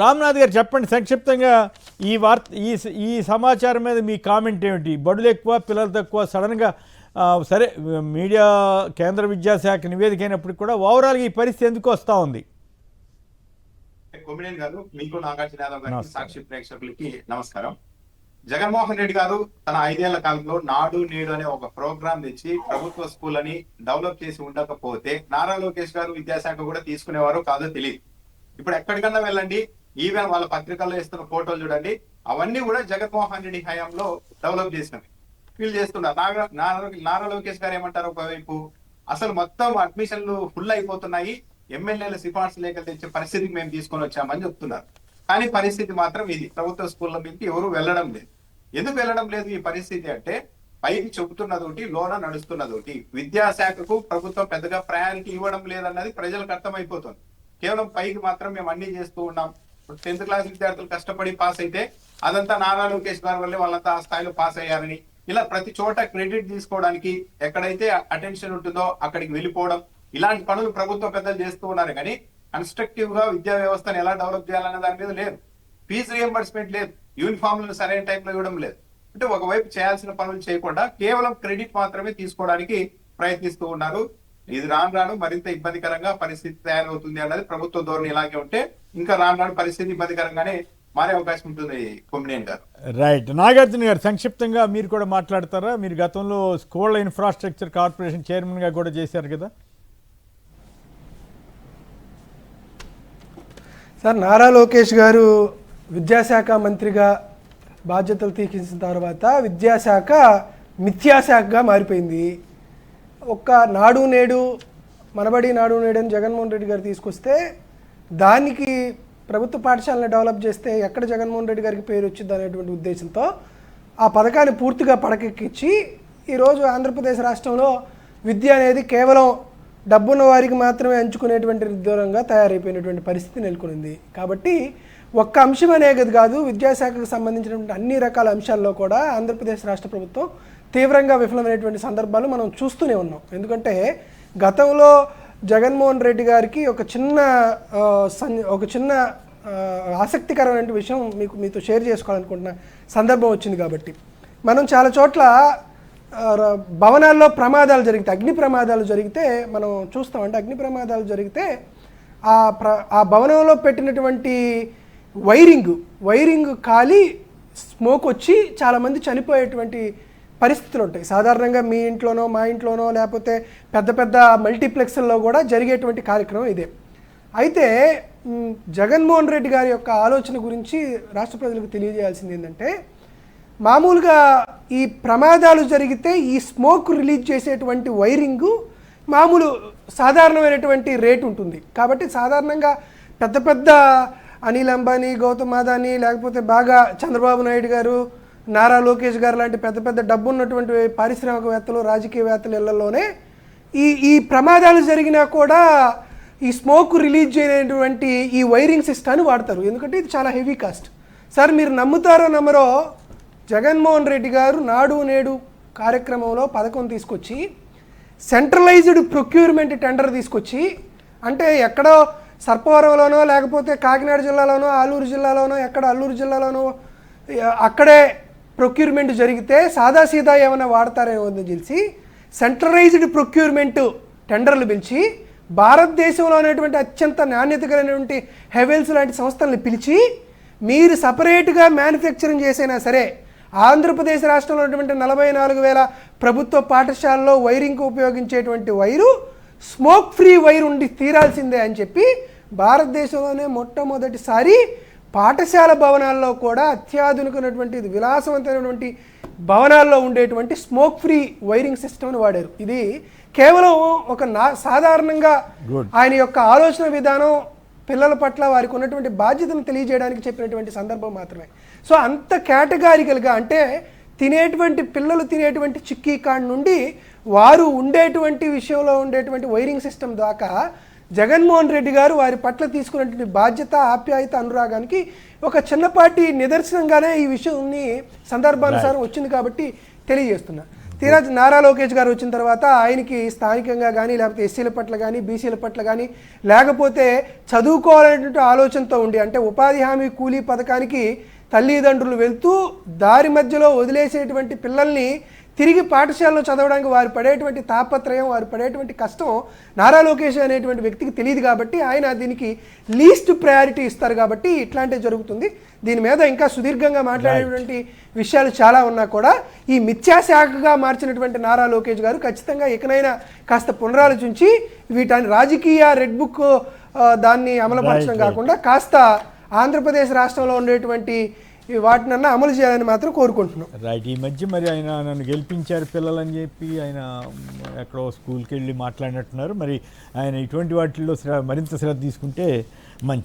రామ్నాథ్ గారు చెప్పండి సంక్షిప్తంగా ఈ వార్త ఈ సమాచారం మీద మీ కామెంట్ ఏమిటి? బడులు ఎక్కువ పిల్లలు తక్కువ సడన్గా సరే మీడియా కేంద్ర విద్యాశాఖ నివేదిక అయినప్పటికీ కూడా ఓవరాల్గా ఈ పరిస్థితి ఎందుకు వస్తూ ఉంది? కొమ్మినేని గారు, మీకు నాగార్జున యాదవ్ గారికి, సాక్షి ప్రేక్షకులకి నమస్కారం. జగన్మోహన్ రెడ్డి గారు తన 5 ఏళ్ల కాలంలో నాడు నేడు అనే ఒక ప్రోగ్రాం తెచ్చి ప్రభుత్వ స్కూల్ అని డెవలప్ చేసి ఉండకపోతే నారా లోకేష్ గారు విద్యాశాఖ కూడా తీసుకునేవారు కాదో తెలియదు. ఇప్పుడు ఎక్కడికన్నా వెళ్ళండి, ఈవెన్ వాళ్ళ పత్రికల్లో ఇస్తున్న ఫోటోలు చూడండి, అవన్నీ కూడా జగన్మోహన్ రెడ్డి హయాంలో డెవలప్ చేసినవి వీళ్ళు చేస్తున్నారు. నారా లోకేష్ గారు ఏమంటారు, ఒకవైపు అసలు మొత్తం అడ్మిషన్లు ఫుల్ అయిపోతున్నాయి, ఎమ్మెల్యేల సిఫార్సు లేఖలు తెచ్చే పరిస్థితికి మేము తీసుకొని వచ్చామని చెప్తున్నారు. కానీ పరిస్థితి మాత్రం ఇది, ప్రభుత్వ స్కూళ్ళ మీదకి ఎవరు వెళ్ళడం లేదు. ఎందుకు వెళ్ళడం లేదు ఈ పరిస్థితి అంటే, పైకి చెబుతున్నది ఒకటి, లోన నడుస్తున్నది ఒకటి. విద్యాశాఖకు ప్రభుత్వం పెద్దగా ప్రయారిటీ ఇవ్వడం లేదన్నది ప్రజలకు అర్థమైపోతుంది. కేవలం పైకి మాత్రం మేము అన్ని చేస్తూ ఉన్నాం. 10th క్లాస్ విద్యార్థులు కష్టపడి పాస్ అయితే అదంతా నారా లోకేష్ గారి వల్లే వాళ్ళంతా ఆ స్థాయిలో పాస్ అయ్యారని, ఇలా ప్రతి చోట క్రెడిట్ తీసుకోవడానికి ఎక్కడైతే అటెన్షన్ ఉంటుందో అక్కడికి వెళ్ళిపోవడం, ఇలాంటి పనులు ప్రభుత్వ పెద్దలు చేస్తూ ఉన్నారు. కానీ కన్స్ట్రక్టివ్ గా విద్యా వ్యవస్థను ఎలా డెవలప్ చేయాలనే దాని మీద లేదు. ఫీజు రియంబర్స్మెంట్ లేదు, యూనిఫామ్లను సరైన టైంలో ఇవ్వడం లేదు. అంటే ఒకవైపు చేయాల్సిన పనులు చేయకుండా కేవలం క్రెడిట్ మాత్రమే తీసుకోవడానికి ప్రయత్నిస్తూ ఉన్నారు. ఇది రాను రాను మరింత ఇబ్బందికరంగా పరిస్థితి తయారవుతుంది అన్నది ప్రభుత్వ ధోరణి. ఇలాగే ఉంటే ఇంకా రాను రాను పరిస్థితి ఇబ్బందికరంగానే మారే అవకాశం ఉంటుంది. కొమ్మినేని గారు, రైట్. నాగార్జున గారు సంక్షిప్తంగా మీరు కూడా మాట్లాడతారా? మీరు గతంలో స్కూళ్ళ ఇన్ఫ్రాస్ట్రక్చర్ కార్పొరేషన్ చైర్మన్గా కూడా చేశారు కదా సార్. నారా లోకేష్ గారు విద్యాశాఖ మంత్రిగా బాధ్యతలు తీర్చిన తర్వాత విద్యాశాఖ మిథ్యాశాఖగా మారిపోయింది. ఒక్క నాడు నేడు, మనబడి నాడు నేడు అని జగన్మోహన్ రెడ్డి గారు తీసుకొస్తే దానికి ప్రభుత్వ పాఠశాలను డెవలప్ చేస్తే ఎక్కడ జగన్మోహన్ రెడ్డి గారికి పేరు వచ్చింది అనేటువంటి ఉద్దేశంతో ఆ పథకాన్ని పూర్తిగా పడకెక్కించి ఈరోజు ఆంధ్రప్రదేశ్ రాష్ట్రంలో విద్య అనేది కేవలం డబ్బున్న వారికి మాత్రమే ఎంచుకునేటువంటి దూరంగా తయారైపోయినటువంటి పరిస్థితి నెలకొనింది. కాబట్టి ఒక్క అంశం అనేది కాదు, విద్యాశాఖకు సంబంధించినటువంటి అన్ని రకాల అంశాల్లో కూడా ఆంధ్రప్రదేశ్ రాష్ట్ర ప్రభుత్వం తీవ్రంగా విఫలమైనటువంటి సందర్భాలు మనం చూస్తూనే ఉన్నాం. ఎందుకంటే గతంలో జగన్మోహన్ రెడ్డి గారికి ఒక చిన్న ఆసక్తికరమైన విషయం మీతో షేర్ చేసుకోవాలనుకుంటున్న సందర్భం వచ్చింది. కాబట్టి మనం చాలా చోట్ల భవనాల్లో ప్రమాదాలు జరిగితే, అగ్ని ప్రమాదాలు జరిగితే మనం చూస్తామంటే, అగ్ని ప్రమాదాలు జరిగితే ఆ భవనంలో పెట్టినటువంటి వైరింగ్ కాలి స్మోక్ వచ్చి చాలామంది చనిపోయేటువంటి పరిస్థితులు ఉంటాయి. సాధారణంగా మీ ఇంట్లోనో మా ఇంట్లోనో లేకపోతే పెద్ద పెద్ద మల్టీప్లెక్స్ల్లో కూడా జరిగేటువంటి కార్యక్రమం ఇదే. అయితే జగన్మోహన్ రెడ్డి గారి యొక్క ఆలోచన గురించి రాష్ట్ర ప్రజలకు తెలియజేయాల్సింది ఏంటంటే, మామూలుగా ఈ ప్రమాదాలు జరిగితే ఈ స్మోక్ రిలీజ్ చేసేటువంటి వైరింగు మామూలు సాధారణమైనటువంటి రేటు ఉంటుంది. కాబట్టి సాధారణంగా పెద్ద పెద్ద అనిల్ అంబానీ, గౌతమ్ అదానీ, లేకపోతే బాగా చంద్రబాబు నాయుడు గారు, నారా లోకేష్ గారు లాంటి పెద్ద పెద్ద డబ్బు ఉన్నటువంటి పారిశ్రామికవేత్తలు, రాజకీయవేత్తల ఇళ్లలోనే ఈ ప్రమాదాలు జరిగినా కూడా ఈ స్మోక్ రిలీజ్ చేయనటువంటి ఈ వైరింగ్ సిస్టాన్ని వాడతారు. ఎందుకంటే ఇది చాలా హెవీ కాస్ట్. సార్, మీరు నమ్ముతారో నమ్మరో, జగన్మోహన్ రెడ్డి గారు నాడు నేడు కార్యక్రమంలో పథకం తీసుకొచ్చి సెంట్రలైజ్డ్ ప్రొక్యూర్మెంట్ టెండర్ తీసుకొచ్చి, అంటే ఎక్కడో సర్పవరంలోనో లేకపోతే కాకినాడ జిల్లాలోనో ఆలూరు జిల్లాలోనో అల్లూరు జిల్లాలోనో అక్కడే ప్రొక్యూర్మెంట్ జరిగితే సాదాసీదా ఏమైనా వాడతారేమో తెలిసి సెంట్రలైజ్డ్ ప్రొక్యూర్మెంట్ టెండర్లు పిలిచి భారతదేశంలో అనేటువంటి అత్యంత నాణ్యత కలిగినటువంటి హెవెల్స్ లాంటి సంస్థలను పిలిచి మీరు సపరేట్గా మ్యానుఫ్యాక్చరింగ్ చేసైనా సరే ఆంధ్రప్రదేశ్ రాష్ట్రంలో ఉన్నటువంటి 44,000 ప్రభుత్వ పాఠశాలలో వైరింగ్కు ఉపయోగించేటువంటి వైరు స్మోక్ ఫ్రీ వైర్ ఉండి తీరాల్సిందే అని చెప్పి భారతదేశంలోనే మొట్టమొదటిసారి పాఠశాల భవనాల్లో కూడా అత్యాధునికమైనటువంటి విలాసవంతమైనటువంటి భవనాల్లో ఉండేటువంటి స్మోక్ ఫ్రీ వైరింగ్ సిస్టమ్ని వాడారు. ఇది కేవలం ఒక సాధారణంగా ఆయన యొక్క ఆలోచన విధానం, పిల్లల పట్ల వారికి ఉన్నటువంటి బాధ్యతను తెలియజేయడానికి చెప్పినటువంటి సందర్భం మాత్రమే. సో అంత కేటగారికల్గా, అంటే పిల్లలు తినేటువంటి చిక్కీ కాడ నుండి వారు ఉండేటువంటి విషయంలో ఉండేటువంటి వైరింగ్ సిస్టమ్ దాకా జగన్మోహన్ రెడ్డి గారు వారి పట్ల తీసుకున్నటువంటి బాధ్యత, ఆప్యాయత, అనురాగానికి ఒక చిన్నపాటి నిదర్శనంగానే ఈ విషయాన్ని సందర్భానుసారం వచ్చింది కాబట్టి తెలియజేస్తున్నా. తీరా నారా లోకేష్ గారు వచ్చిన తర్వాత ఆయనకి స్థానికంగా కానీ లేకపోతే ఎస్సీల పట్ల కానీ బీసీల పట్ల కానీ లేకపోతే చదువుకోవాలనేటువంటి ఆలోచనతో ఉండి, అంటే ఉపాధి హామీ కూలీ పథకానికి తల్లిదండ్రులు వెళ్తూ దారి మధ్యలో వదిలేసేటువంటి పిల్లల్ని తిరిగి పాఠశాలలో చదవడానికి వారు పడేటువంటి తాపత్రయం, వారు పడేటువంటి కష్టం నారా లోకేష్ అనేటువంటి వ్యక్తికి తెలియదు కాబట్టి ఆయన దీనికి లీస్ట్ ప్రయారిటీ ఇస్తారు కాబట్టి ఇట్లాంటివి జరుగుతుంది. దీని మీద ఇంకా సుదీర్ఘంగా మాట్లాడేటువంటి విషయాలు చాలా ఉన్నా కూడా ఈ మిథ్యాశాఖగా మార్చినటువంటి నారా లోకేష్ గారు ఖచ్చితంగా ఇకనైనా కాస్త పునరాలోచించి వీటిని రాజకీయ రెడ్ బుక్ దాన్ని అమలుపరచడం కాకుండా కాస్త ఆంధ్రప్రదేశ్ రాష్ట్రంలో ఉండేటువంటి వాటినన్నా అమలు చేయాలని మాత్రం కోరుకుంటున్నాం. రైట్. ఈ మధ్య మరి ఆయన నన్ను గెలిపించారు పిల్లలని చెప్పి ఆయన ఎక్కడో స్కూల్కి వెళ్ళి మాట్లాడినట్టున్నారు. మరి ఆయన ఇటువంటి వాటిల్లో మరింత శ్రద్ధ తీసుకుంటే మంచిది.